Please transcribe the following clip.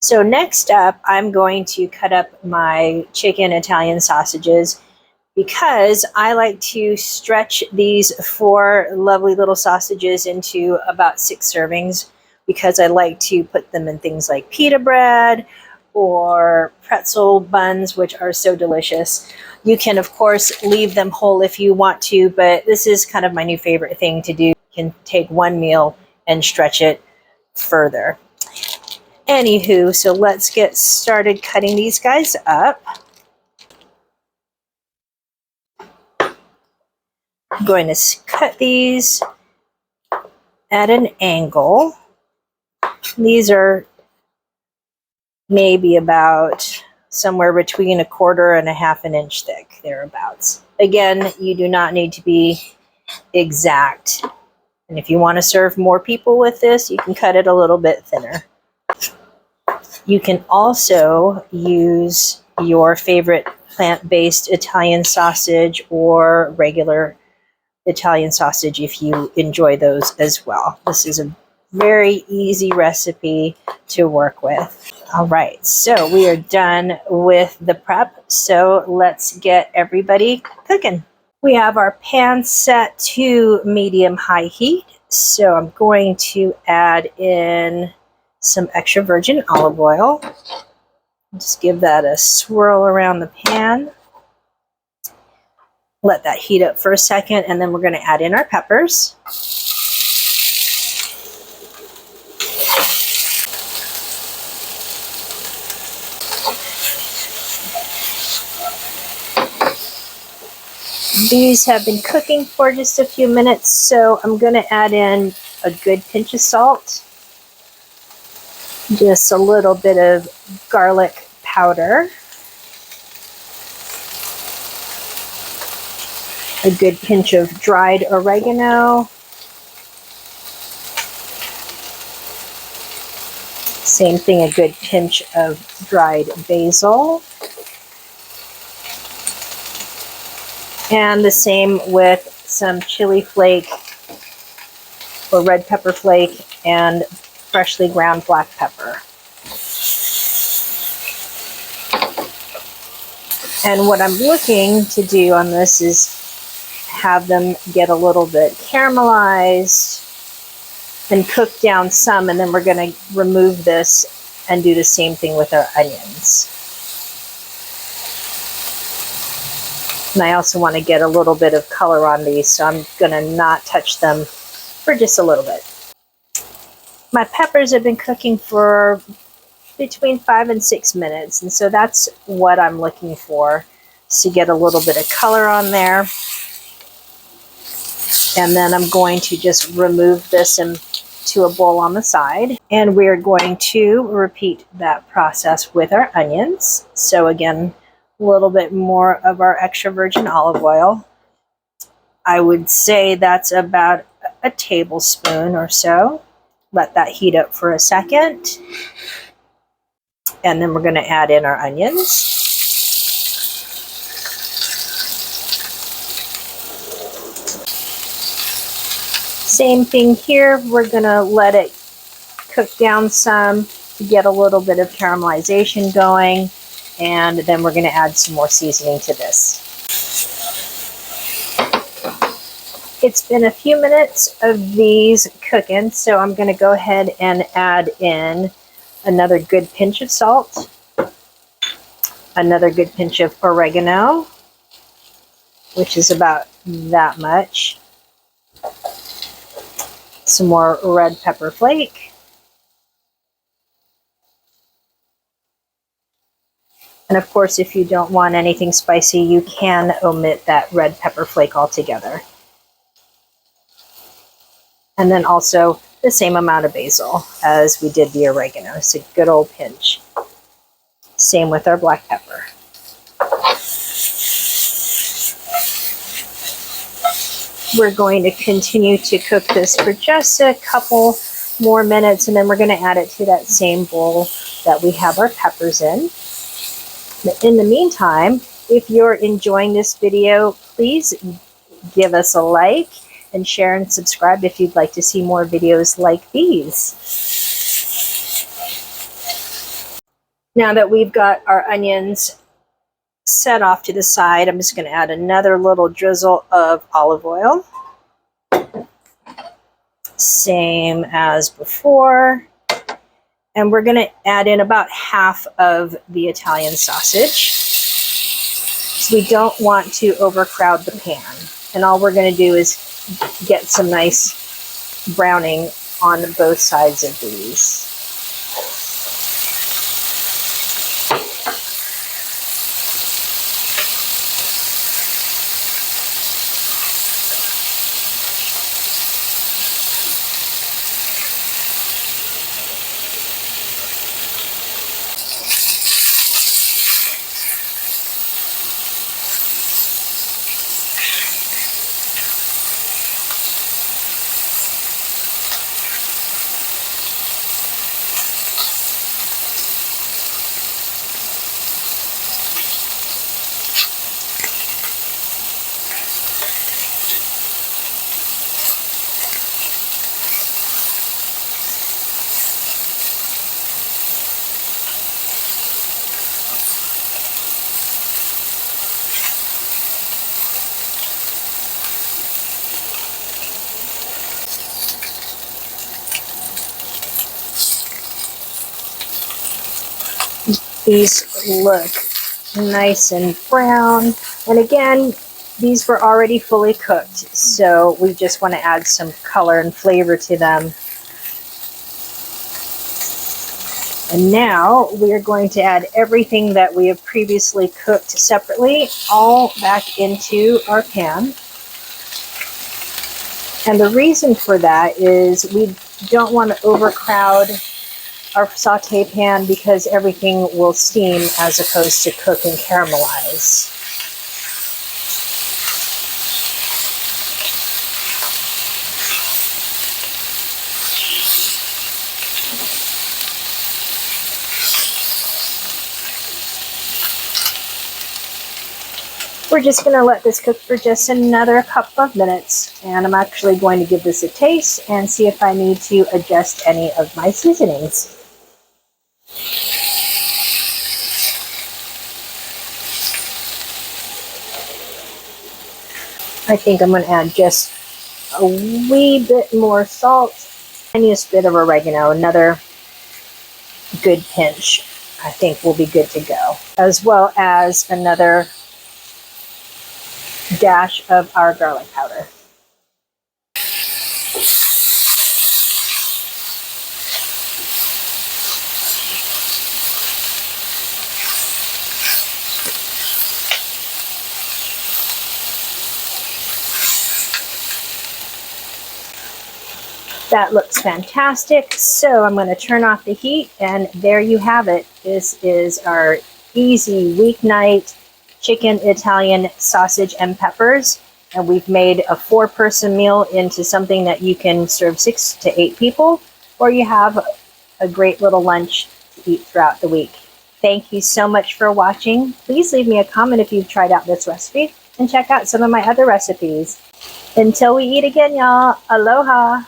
So next up, I'm going to cut up my chicken Italian sausages because I like to stretch these 4 lovely little sausages into about 6 servings because I like to put them in things like pita bread or pretzel buns, which are so delicious. You can, of course, leave them whole if you want to, but this is kind of my new favorite thing to do. You can take one meal and stretch it further. Anywho, so let's get started cutting these guys up. I'm going to cut these at an angle. These are maybe about somewhere between 1/4 and 1/2 inch thick, thereabouts. Again, you do not need to be exact. And if you want to serve more people with this, you can cut it a little bit thinner. You can also use your favorite plant-based Italian sausage or regular Italian sausage if you enjoy those as well. This is a very easy recipe to work with. All right, so we are done with the prep. So let's get everybody cooking. We have our pan set to medium-high heat. So I'm going to add in some extra virgin olive oil. Just give that a swirl around the pan. Let that heat up for a second, and then we're going to add in our peppers. These have been cooking for just a few minutes, so I'm going to add in a good pinch of salt, just a little bit of garlic powder, a good pinch of dried oregano, same thing, a good pinch of dried basil, and the same with some chili flake or red pepper flake and freshly ground black pepper. And what I'm looking to do on this is have them get a little bit caramelized and cook down some, and then we're going to remove this and do the same thing with our onions. And I also want to get a little bit of color on these, so I'm going to not touch them for just a little bit. My peppers have been cooking for between 5 and 6 minutes, and so that's what I'm looking for, to get a little bit of color on there. And then I'm going to just remove this into a bowl on the side, and we're going to repeat that process with our onions. So again, a little bit more of our extra virgin olive oil. I would say that's about a tablespoon or so. Let that heat up for a second. And then we're going to add in our onions. Same thing here. We're going to let it cook down some to get a little bit of caramelization going. And then we're going to add some more seasoning to this. It's been a few minutes of these cooking, so I'm going to go ahead and add in another good pinch of salt, another good pinch of oregano, which is about that much, some more red pepper flake, and of course, if you don't want anything spicy, you can omit that red pepper flake altogether. And then also the same amount of basil as we did the oregano, so a good old pinch. Same with our black pepper. We're going to continue to cook this for just a couple more minutes, and then we're going to add it to that same bowl that we have our peppers in. In the meantime, if you're enjoying this video, please give us a like and share and subscribe if you'd like to see more videos like these. Now that we've got our onions set off to the side, I'm just going to add another little drizzle of olive oil. Same as before. And we're going to add in about half of the Italian sausage. So we don't want to overcrowd the pan. And all we're going to do is get some nice browning on both sides of these. These look nice and brown. And again, these were already fully cooked, so we just want to add some color and flavor to them. And now we are going to add everything that we have previously cooked separately all back into our pan. And the reason for that is we don't want to overcrowd our saute pan because everything will steam as opposed to cook and caramelize. We're just going to let this cook for just another couple of minutes, and I'm actually going to give this a taste and see if I need to adjust any of my seasonings. I think I'm going to add just a wee bit more salt, tiniest bit of oregano, another good pinch. I think we'll be good to go, as well as another dash of our garlic powder. That looks fantastic. So I'm going to turn off the heat, and there you have it. This is our easy weeknight chicken Italian sausage and peppers. And we've made a 4-person meal into something that you can serve 6 to 8 people, or you have a great little lunch to eat throughout the week. Thank you so much for watching. Please leave me a comment if you've tried out this recipe, and check out some of my other recipes. Until we eat again, y'all, aloha.